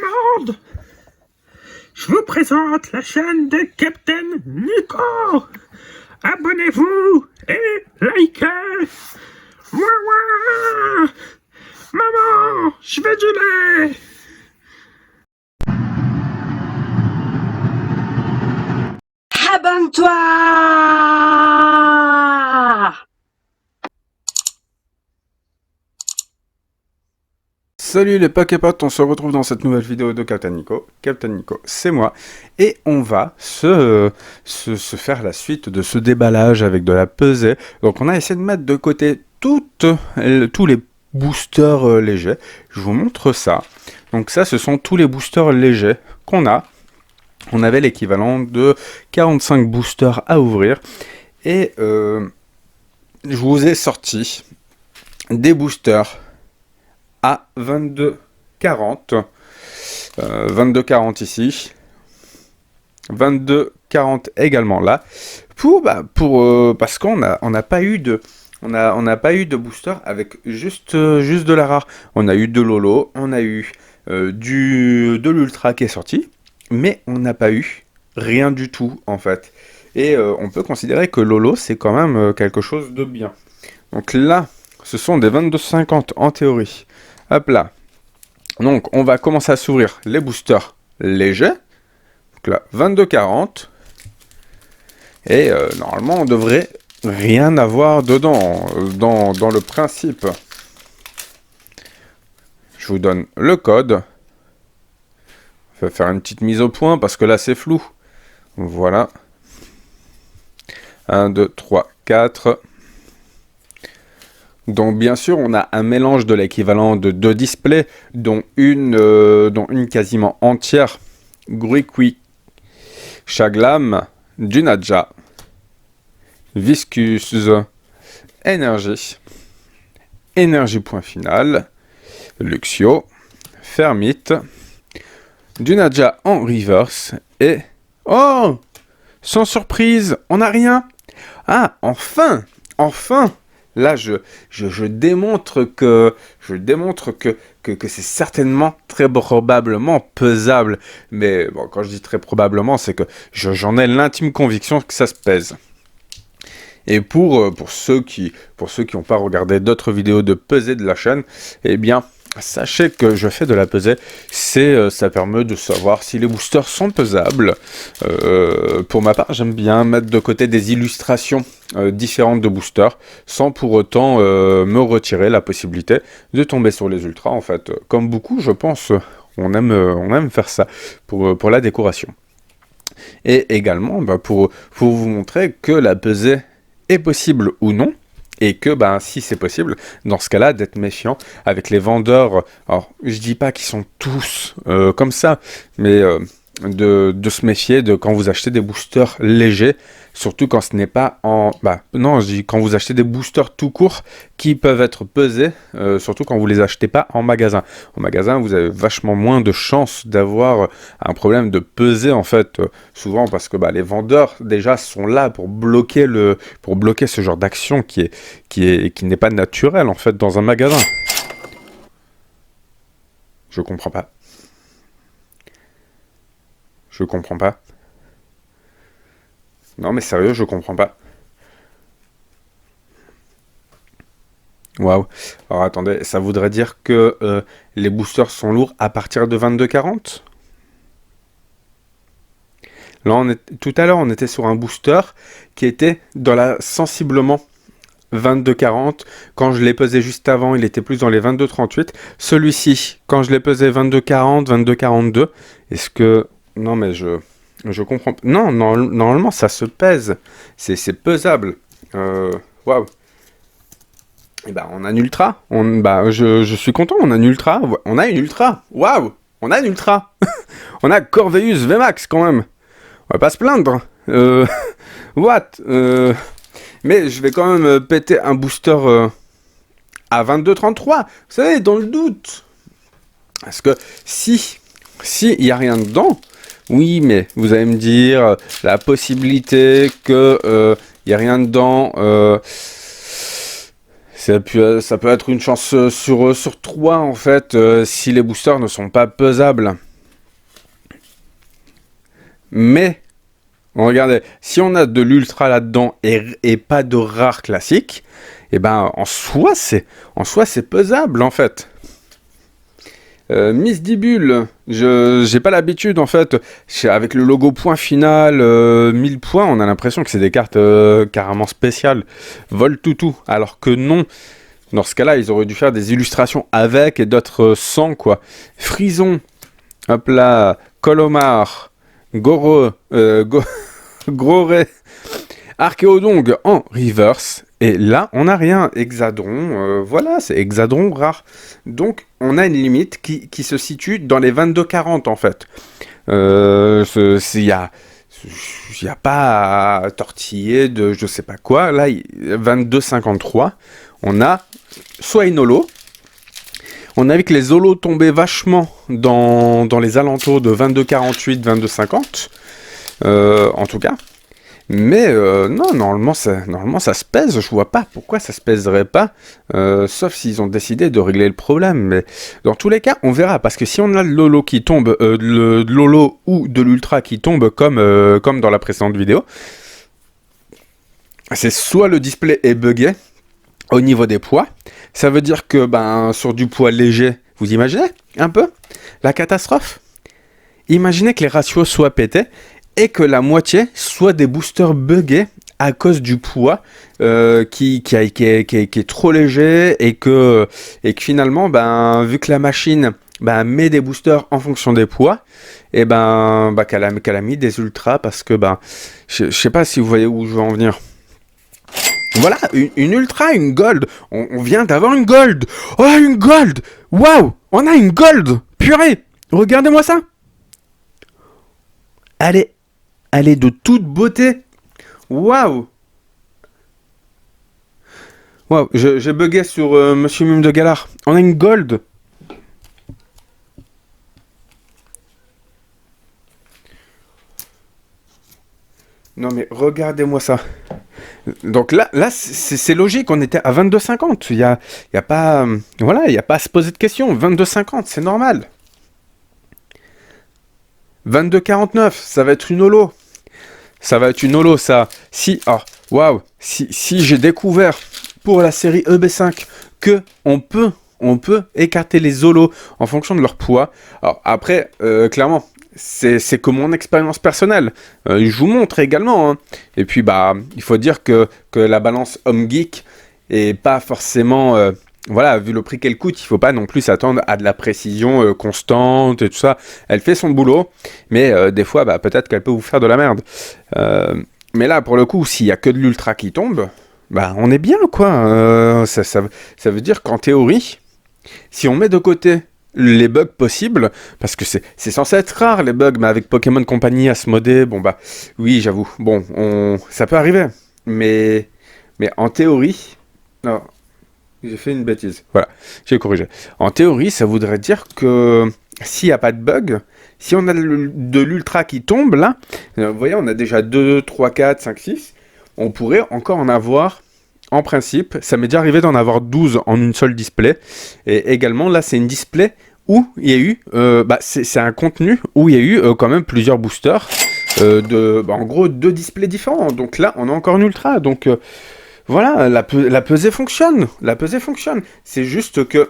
monde! Je vous présente la chaîne de Captain Nico! Abonnez-vous et likez! Ouah, maman, je veux du lait! Abonne-toi! Salut les Poképotes, on se retrouve dans cette nouvelle vidéo de Captain Nico. Captain Nico, c'est moi. Et on va se faire la suite de ce déballage avec de la pesée. Donc on a essayé de mettre de côté tous les boosters légers. Je vous montre ça. Donc ça, ce sont tous les boosters légers qu'on a. On avait l'équivalent de 45 boosters à ouvrir. Et je vous ai sorti des boosters à 22,40. 22,40 ici. 22,40 également là. Parce qu'on n'a pas eu de... On n'a pas eu de booster avec juste de la rare. On a eu de Lolo, on a eu de l'Ultra qui est sorti, mais on n'a pas eu rien du tout en fait. Et on peut considérer que Lolo c'est quand même quelque chose de bien. Donc là, ce sont des 22,50 en théorie. Hop là. Donc on va commencer à s'ouvrir les boosters légers. Donc là, 22,40. Et normalement on devrait rien avoir dedans, dans le principe. Je vous donne le code. Je vais faire une petite mise au point parce que là c'est flou. Voilà. 1, 2, 3, 4. Donc bien sûr on a un mélange de l'équivalent de 2 displays, dont une quasiment entière. Gruikui, Chaglam, Dunaja, Viscus, Énergie, Énergie point final, Luxio, Fermite, Dunaja en reverse et... Oh! Sans surprise, on n'a rien! Ah, enfin! Enfin! Là, je démontre que c'est certainement, très probablement pesable. Mais bon, quand je dis très probablement, c'est que j'en ai l'intime conviction que ça se pèse. Et pour ceux qui n'ont pas regardé d'autres vidéos de pesée de la chaîne, eh bien, sachez que je fais de la pesée. Ça permet de savoir si les boosters sont pesables. Pour ma part, j'aime bien mettre de côté des illustrations différentes de boosters, sans pour autant me retirer la possibilité de tomber sur les ultras. En fait, comme beaucoup, je pense, on aime faire ça pour la décoration. Et également, pour vous montrer que la pesée est possible ou non, et que si c'est possible, dans ce cas-là, d'être méfiant avec les vendeurs. Alors, je dis pas qu'ils sont tous comme ça, mais de se méfier de quand vous achetez des boosters légers, surtout quand ce n'est pas en... non, je dis quand vous achetez des boosters tout court qui peuvent être pesés, surtout quand vous les achetez pas en magasin. En magasin, vous avez vachement moins de chances d'avoir un problème de pesée, en fait, souvent parce que les vendeurs, déjà, sont là pour bloquer ce genre d'action qui n'est pas naturel, en fait, dans un magasin. Je comprends pas. Je comprends pas. Non mais sérieux, je comprends pas. Waouh. Alors attendez, ça voudrait dire que les boosters sont lourds à partir de 22,40 ? Là, tout à l'heure, on était sur un booster qui était dans la sensiblement 22,40. Quand je l'ai pesé juste avant, il était plus dans les 22,38. Celui-ci, quand je l'ai pesé 22,40, 22,42, est-ce que... Non, mais je comprends... Non, normalement, ça se pèse. C'est pesable. Waouh. Et on a une ultra. Je suis content, on a une ultra. On a une ultra. Waouh. On a une ultra. On a Corveus VMAX, quand même. On va pas se plaindre. What mais je vais quand même péter un booster à 22,33. Vous savez, dans le doute. Parce que si il n'y a rien dedans, oui, mais vous allez me dire la possibilité que il n'y a rien dedans, ça peut être une chance sur 3 en fait, si les boosters ne sont pas pesables. Mais, regardez, si on a de l'ultra là-dedans et pas de rare classique, et ben en soi c'est pesable en fait. Miss Dibule, j'ai pas l'habitude en fait, avec le logo point final, 1000 points, on a l'impression que c'est des cartes carrément spéciales, vol toutou, alors que non. Dans ce cas-là, ils auraient dû faire des illustrations avec et d'autres sans quoi. Frison, hop là, Colomar, Groré, Archéodong en reverse. Et là, on n'a rien. Hexadron, voilà, c'est Hexadron rare. Donc, on a une limite qui se situe dans les 22-40 en fait. Il y a pas à tortiller de je sais pas quoi. Là, 22-53, on a soit une holo. On a vu que les holos tombaient vachement dans les alentours de 22-48, 22-50. En tout cas. Mais non, normalement ça se pèse, je vois pas pourquoi ça se pèserait pas, sauf s'ils ont décidé de régler le problème, mais dans tous les cas, on verra, parce que si on a le Lolo qui tombe, de Lolo ou de l'Ultra qui tombe comme dans la précédente vidéo, c'est soit le display est buggé au niveau des poids, ça veut dire que sur du poids léger, vous imaginez un peu la catastrophe? Imaginez que les ratios soient pétés, et que la moitié soit des boosters buggés à cause du poids qui est trop léger et que finalement, vu que la machine met des boosters en fonction des poids, et qu'elle a mis des ultras parce que je sais pas si vous voyez où je veux en venir. Voilà, une ultra, une gold. On vient d'avoir une gold. Oh, une gold. Waouh, on a une gold. Purée, regardez-moi ça. Elle est de toute beauté. Waouh. Waouh, j'ai bugué sur Monsieur Mime de Galard. On a une gold. Non mais regardez-moi ça. Donc là c'est logique, on était à 22,50. Il y a pas voilà, il y a pas à se poser de questions. 22,50, c'est normal. 22,49, ça va être une holo. Ça va être une holo, ça. Si j'ai découvert pour la série EB5 que on peut écarter les holos en fonction de leur poids. Alors après, clairement, c'est que mon expérience personnelle. Je vous montre également. Hein. Et puis il faut dire que la balance homme geek est pas forcément. Voilà, vu le prix qu'elle coûte, il faut pas non plus s'attendre à de la précision constante et tout ça. Elle fait son boulot, mais des fois, peut-être qu'elle peut vous faire de la merde. Mais là, pour le coup, s'il y a que de l'ultra qui tombe, on est bien, quoi. Ça veut dire qu'en théorie, si on met de côté les bugs possibles, parce que c'est censé être rare les bugs, mais avec Pokémon Company, Asmodée, oui, j'avoue, ça peut arriver. Mais en théorie, non. J'ai fait une bêtise. Voilà, j'ai corrigé. En théorie, ça voudrait dire que s'il n'y a pas de bug, si on a de l'ultra qui tombe, là, vous voyez, on a déjà 2, 3, 4, 5, 6, on pourrait encore en avoir, en principe, ça m'est déjà arrivé d'en avoir 12 en une seule display. Et également, là, c'est une display où il y a eu, c'est un contenu où il y a eu quand même plusieurs boosters, en gros, 2 displays différents. Donc là, on a encore une ultra, donc... Voilà, la pesée fonctionne. La pesée fonctionne. C'est juste que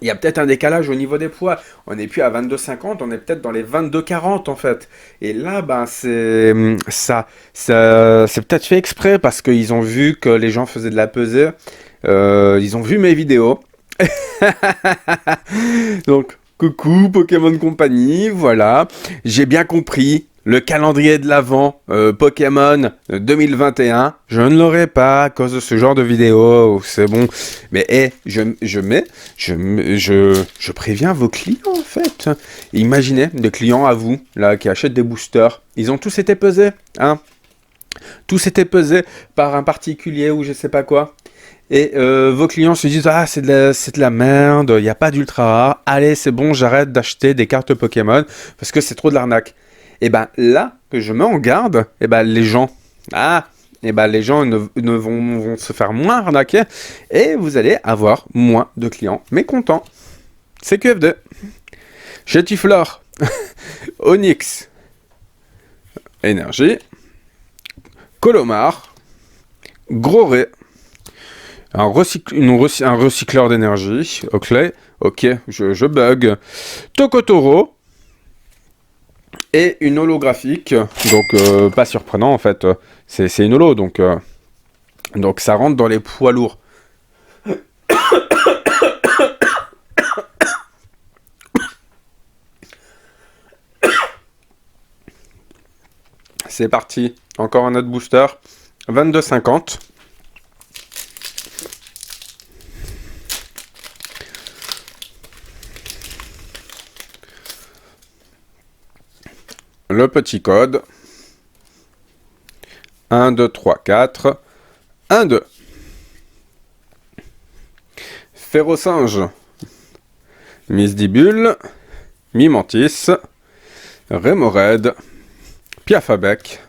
il y a peut-être un décalage au niveau des poids. On n'est plus à 22,50, on est peut-être dans les 22,40 en fait. Et là, c'est peut-être fait exprès parce qu'ils ont vu que les gens faisaient de la pesée. Ils ont vu mes vidéos. Donc, coucou Pokémon Company, voilà. J'ai bien compris. Le calendrier de l'Avent Pokémon 2021, je ne l'aurai pas à cause de ce genre de vidéo, c'est bon. Mais je préviens vos clients en fait. Imaginez des clients à vous, là, qui achètent des boosters. Ils ont tous été pesés, hein. Tous été pesés par un particulier ou je sais pas quoi. Et vos clients se disent « Ah, c'est de la merde, il n'y a pas d'ultra rare. Allez, c'est bon, j'arrête d'acheter des cartes Pokémon parce que c'est trop de l'arnaque. » Et là, que je mets en garde, les gens ne vont se faire moins arnaquer et vous allez avoir moins de clients mécontents. C'est QFD. Chetiflore, Onyx, énergie. Colomar. Gros-Ré. Un recycleur d'énergie. Ok, je bug. Tokotoro. Et une holographique. Donc, pas surprenant en fait. C'est une holo, donc ça rentre dans les poids lourds. C'est parti. Encore un autre booster. 22,50. Le petit code. 1, 2, 3, 4. 1, 2. Ferrosinge. Misdibule. Mimantis. Rémorède. Piafabec.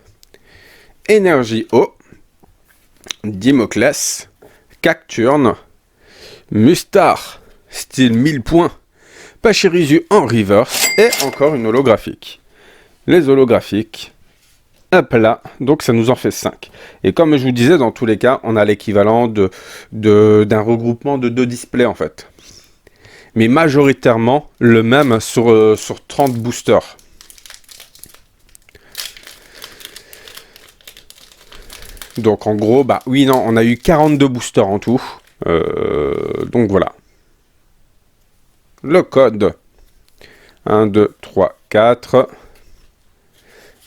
Énergie eau. Dimoclès. Cacturne. Mustar. Style 1000 points. Pachirisu en reverse. Et encore une holographique. Les holographiques. Hop là, donc ça nous en fait 5. Et comme je vous disais, dans tous les cas, on a l'équivalent d'un regroupement de 2 displays en fait. Mais majoritairement le même sur 30 boosters. Donc en gros, bah oui, non, on a eu 42 boosters en tout. Donc voilà. Le code. 1, 2, 3, 4.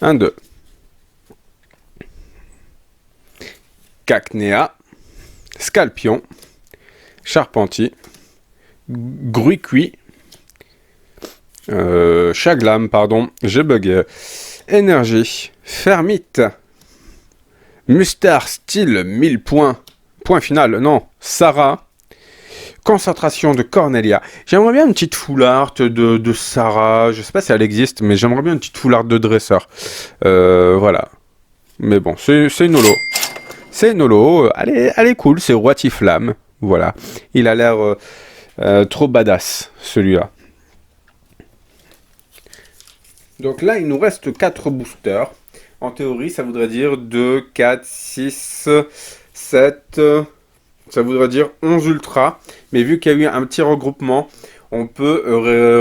1, 2. Cacnea, Scalpion, Charpentier, Gruicui, Chaglam, pardon, j'ai bugué, Énergie, Fermite, Mustar, style 1000 points, point final, non, Sarah, Concentration de Cornelia. J'aimerais bien une petite foulard de Sarah, je sais pas si elle existe, mais j'aimerais bien une petite foulard de dresseur, voilà. Mais bon, c'est une holo. C'est une holo, elle est cool, c'est Roitiflamme, voilà. Il a l'air trop badass, celui-là. Donc là, il nous reste 4 boosters. En théorie, ça voudrait dire 2, 4, 6, 7... ça voudrait dire 11 ultras. Mais vu qu'il y a eu un petit regroupement, on peut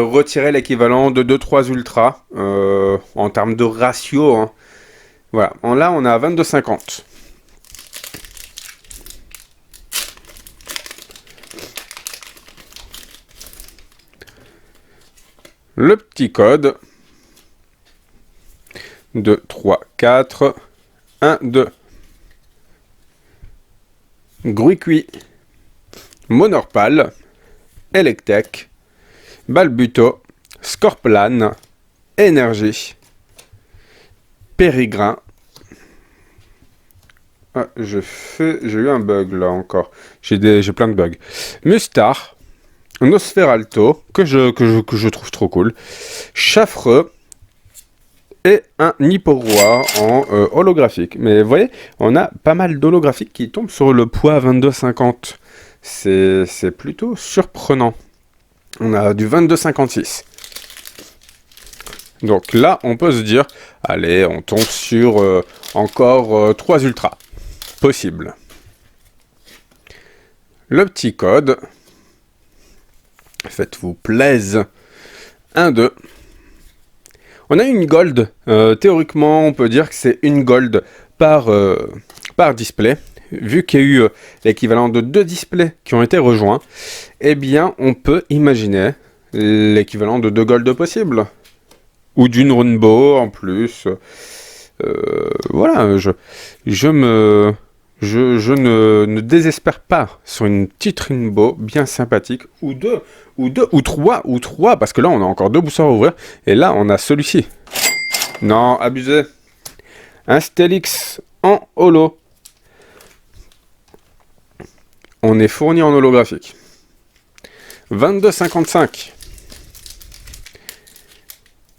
retirer l'équivalent de 2-3 ultras en termes de ratio. Hein. Voilà, là, on est à 22,50. Le petit code. 2, 3, 4, 1, 2. Gruicui. Monorpal. Electek. Balbuto. Scorplan. Énergie. Périgrin. Ah, j'ai eu un bug là encore. J'ai plein de bugs. Mustar. Nosferalto, que je trouve trop cool. Chaffreux. Et un Niporois en holographique. Mais vous voyez, on a pas mal d'holographiques qui tombent sur le poids 22,50. C'est plutôt surprenant. On a du 22,56. Donc là, on peut se dire, allez, on tombe sur encore 3 ultras. Possible. Le petit code. Faites-vous plaisir. 1, 2. On a une gold. Théoriquement, on peut dire que c'est une gold par display. Vu qu'il y a eu l'équivalent de 2 displays qui ont été rejoints, eh bien, on peut imaginer l'équivalent de 2 golds possibles. Ou d'une rainbow en plus. Voilà, je ne désespère pas sur une petite rainbow bien sympathique, ou trois, parce que là on a encore 2 boosters à ouvrir, et là on a celui-ci. Non, abusé. Un Stelix en holo. On est fourni en holographique. 22,55.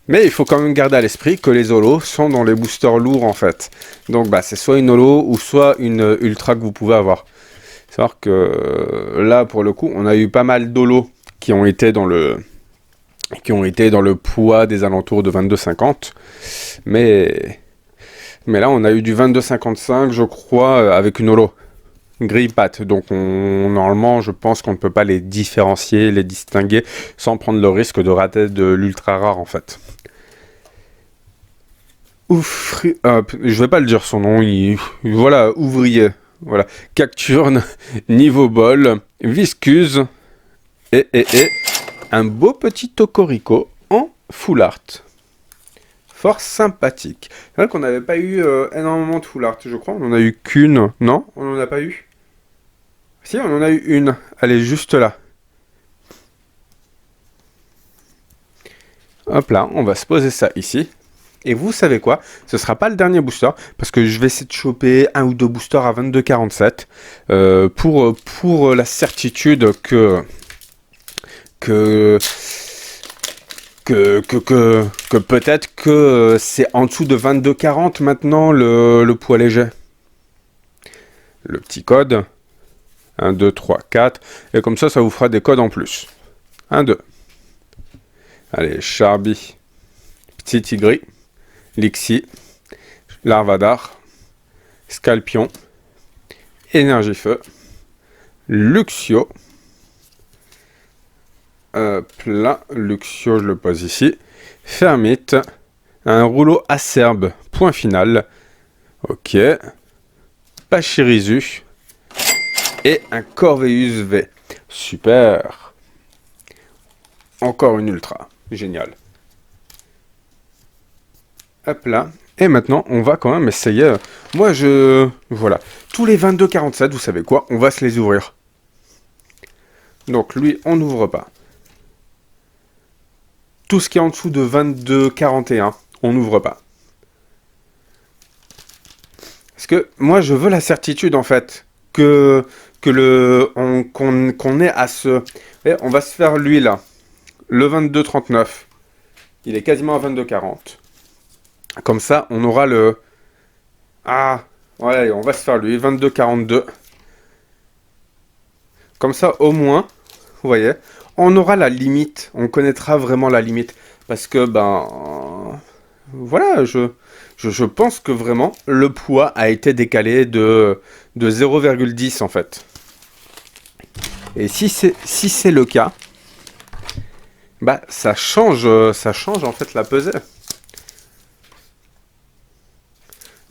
Mais il faut quand même garder à l'esprit que les holos sont dans les boosters lourds en fait. Donc bah, c'est soit une holo ou soit une ultra que vous pouvez avoir. C'est savoir que là pour le coup on a eu pas mal d'holos qui ont été dans le poids des alentours de 22,50. Mais Mais là, on a eu du 22,55, je crois, avec une holo. Grille patte. Donc, normalement, je pense qu'on ne peut pas les différencier, les distinguer, sans prendre le risque de rater de l'ultra rare, en fait. Je vais pas le dire son nom. Voilà, ouvrier. Voilà. Cacturne, niveau bol, viscuse, et un beau petit Tocorico en full art. Fort sympathique. C'est vrai qu'on n'avait pas eu énormément de full art, je crois. On en a eu qu'une. Non, on n'en a pas eu. Si, on en a eu une. Elle est juste là. Hop là, on va se poser ça ici. Et vous savez quoi? Ce sera pas le dernier booster, parce que je vais essayer de choper un ou deux boosters à 22,47 pour la certitude que peut-être que c'est en dessous de 22,40 maintenant le poids léger. Le petit code. 1, 2, 3, 4. Et comme ça vous fera des codes en plus. 1, 2. Allez, Charby. Petit Tigri. Lixie. Larvadar. Scalpion. Énergie Feu. Luxio. Là, Luxio, je le pose ici. Fermite. Un rouleau acerbe. Point final. Ok. Pachirisu. Et un Corveus V. Super. Encore une ultra. Génial. Hop là. Et maintenant, on va quand même essayer. Voilà. Tous les 22,47, vous savez quoi? On va se les ouvrir. Donc lui, on n'ouvre pas. Tout ce qui est en dessous de 22,41, on n'ouvre pas. Parce que moi, je veux la certitude, en fait, qu'on est à ce... Et on va se faire lui, là. Le 22,39. Il est quasiment à 22,40. Comme ça, on aura le... Ah, ouais, on va se faire lui, 22,42. Comme ça, au moins, vous voyez, on aura la limite. On connaîtra vraiment la limite. Parce que, voilà, je pense que vraiment, le poids a été décalé de 0,10 en fait. Et si c'est le cas, ça change en fait la pesée.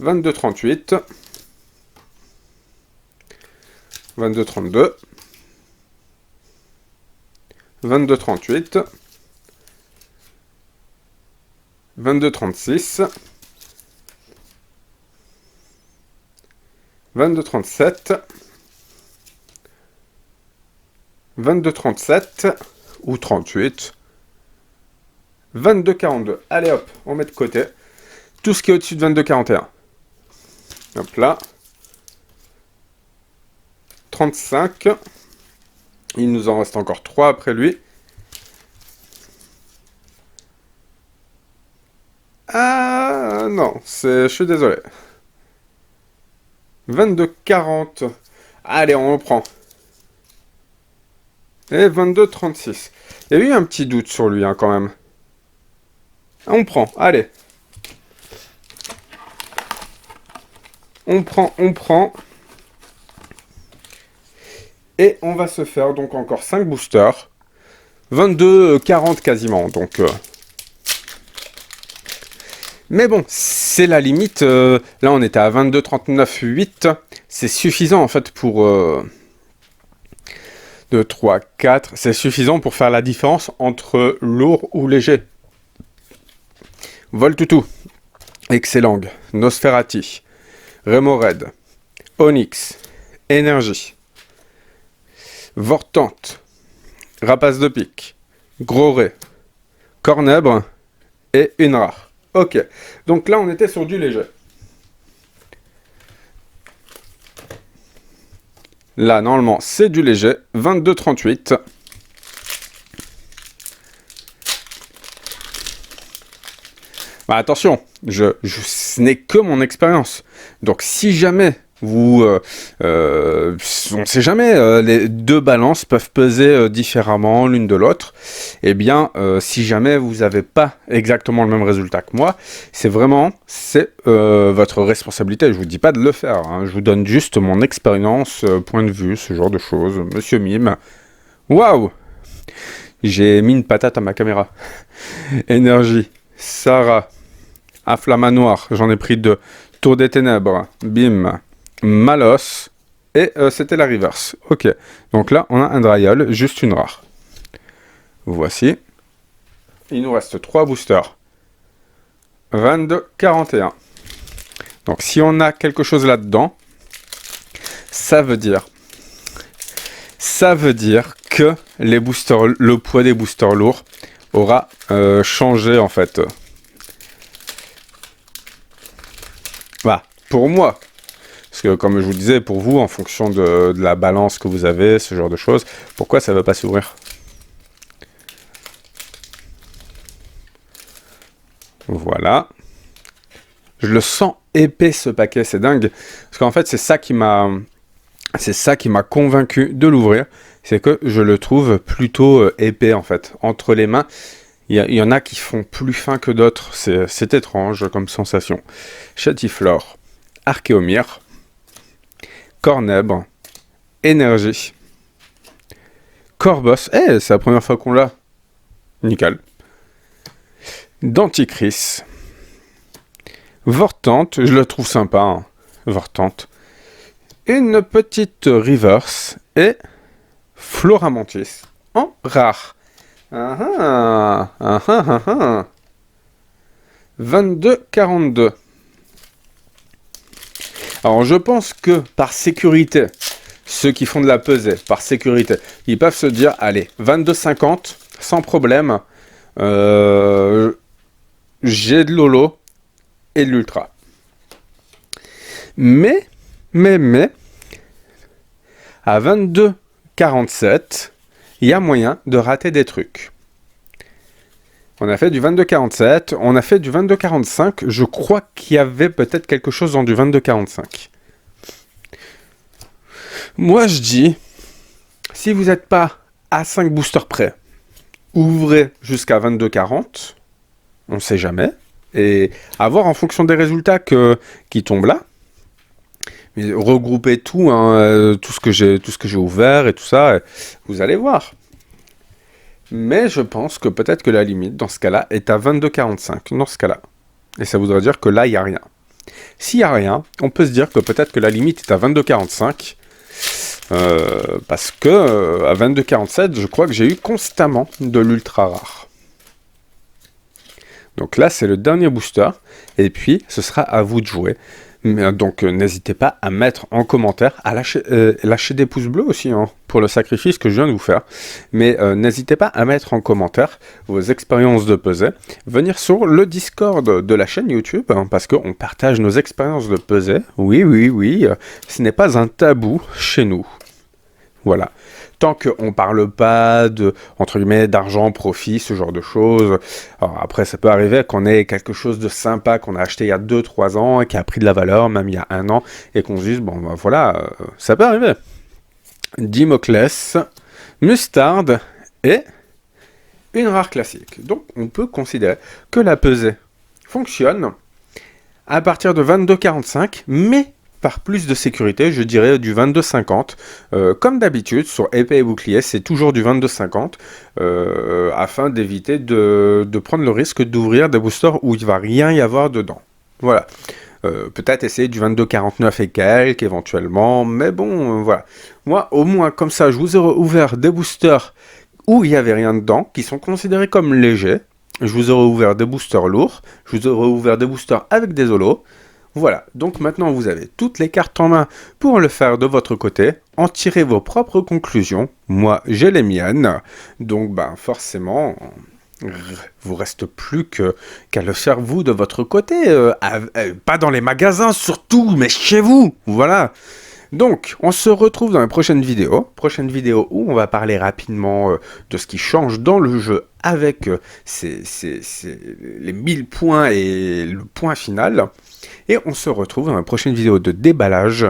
22,38, 22,32, 22,38, 22,36, 22,37, 22,37 ou 38, 22,42. Allez hop, on met de côté. Tout ce qui est au-dessus de 22,41. Hop là. 35. Il nous en reste encore 3 après lui. Ah non, je suis désolé. 22,40. Allez, on reprend. Et 22,36. Il y a eu un petit doute sur lui quand même. On prend, allez. On prend. Et on va se faire donc encore 5 boosters. 22,40 quasiment, donc... Mais bon, c'est la limite. Là, on était à 22,39,8. C'est suffisant, en fait, pour... 2, 3, 4. C'est suffisant pour faire la différence entre lourd ou léger. Voltutu. Excellent. Nosferati. Remoraid. Onyx. Énergie. Vortante. Rapace de pique. Gros ré. Cornèbre. Et une rare. Ok, donc là on était sur du léger. Là normalement c'est du léger, 22,38. Attention, ce n'est que mon expérience. Donc si jamais On ne sait jamais, les deux balances peuvent peser différemment l'une de l'autre. Eh bien, si jamais vous n'avez pas exactement le même résultat que moi, c'est votre responsabilité. Je vous dis pas de le faire, hein. Je vous donne juste mon expérience, point de vue, ce genre de choses. Monsieur Mime. Waouh! J'ai mis une patate à ma caméra. Énergie. Sarah. Inflammanoir. J'en ai pris 2. Tour des ténèbres. Bim. Malos. Et c'était la reverse. Ok. Donc là, on a un Dryal, juste une rare. Voici. Il nous reste 3 boosters. 22, 41. Donc si on a quelque chose là-dedans, ça veut dire que les boosters, le poids des boosters lourds aura changé en fait. Voilà, pour moi. Parce que comme je vous disais, pour vous, en fonction de la balance que vous avez, ce genre de choses, pourquoi ça ne va pas s'ouvrir? Voilà. Je le sens épais ce paquet, c'est dingue. Parce qu'en fait, c'est ça qui m'a convaincu de l'ouvrir. C'est que je le trouve plutôt épais en fait. Entre les mains, il y en a qui font plus fin que d'autres. C'est étrange comme sensation. Chatiflore, Archéomir, Cornèbre, Énergie, Corbos. Eh, c'est la première fois qu'on l'a. Nickel. Denticris. Vortante, je le trouve sympa, hein. Vortante. Une petite reverse et Floramantis en rare. 22-42. Alors je pense que par sécurité, ceux qui font de la pesée, par sécurité, ils peuvent se dire, allez, 22-50, sans problème, j'ai de l'holo et de l'ultra. Mais, à 22-47, il y a moyen de rater des trucs. On a fait du 22-47, on a fait du 22-45, je crois qu'il y avait peut-être quelque chose dans du 22-45. Moi je dis, si vous n'êtes pas à 5 boosters près, ouvrez jusqu'à 22-40, on ne sait jamais, et à voir en fonction des résultats qui tombent là. Mais regroupez tout, hein, tout ce que j'ai ouvert et tout ça, vous allez voir. Mais je pense que peut-être que la limite, dans ce cas-là, est à 22,45, dans ce cas-là. Et ça voudrait dire que là, il n'y a rien. S'il n'y a rien, on peut se dire que peut-être que la limite est à 22,45, parce que à 22,47, je crois que j'ai eu constamment de l'ultra rare. Donc là, c'est le dernier booster, et puis ce sera à vous de jouer. Donc n'hésitez pas à mettre en commentaire, à lâcher des pouces bleus aussi, hein, pour le sacrifice que je viens de vous faire. Mais n'hésitez pas à mettre en commentaire vos expériences de pesée, venir sur le Discord de la chaîne YouTube, hein, parce qu'on partage nos expériences de pesée. Oui, ce n'est pas un tabou chez nous. Voilà. Tant qu'on ne parle pas de, entre guillemets, d'argent, profit, ce genre de choses. Alors après, ça peut arriver qu'on ait quelque chose de sympa qu'on a acheté il y a 2-3 ans et qui a pris de la valeur, même il y a 1 an, et qu'on se dise, bon, ben voilà, ça peut arriver. Dimoclès, Mustard et une rare classique. Donc, on peut considérer que la pesée fonctionne à partir de 22,45, mais par plus de sécurité, je dirais du 22,50. Comme d'habitude, sur épée et bouclier, c'est toujours du 22,50, afin d'éviter de prendre le risque d'ouvrir des boosters où il ne va rien y avoir dedans. Voilà. Peut-être essayer du 22,49 et quelques, éventuellement, mais bon, voilà. Moi, au moins, comme ça, je vous ai ouvert des boosters où il n'y avait rien dedans, qui sont considérés comme légers. Je vous aurais ouvert des boosters lourds, je vous aurais ouvert des boosters avec des holos. Voilà, donc maintenant vous avez toutes les cartes en main pour le faire de votre côté, en tirer vos propres conclusions. Moi, j'ai les miennes, donc ben forcément, vous reste plus qu'à le faire vous de votre côté, pas dans les magasins surtout, mais chez vous, voilà. Donc, on se retrouve dans une prochaine vidéo. Prochaine vidéo où on va parler rapidement de ce qui change dans le jeu avec les 1000 points et le point final. Et on se retrouve dans une prochaine vidéo de déballage,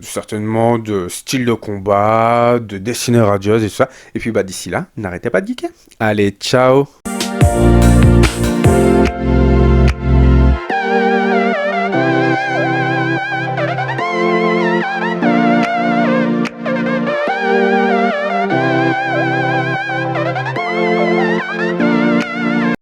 certainement de style de combat, de Destiny Radios et tout ça. Et puis d'ici là, n'arrêtez pas de geeker. Allez, ciao!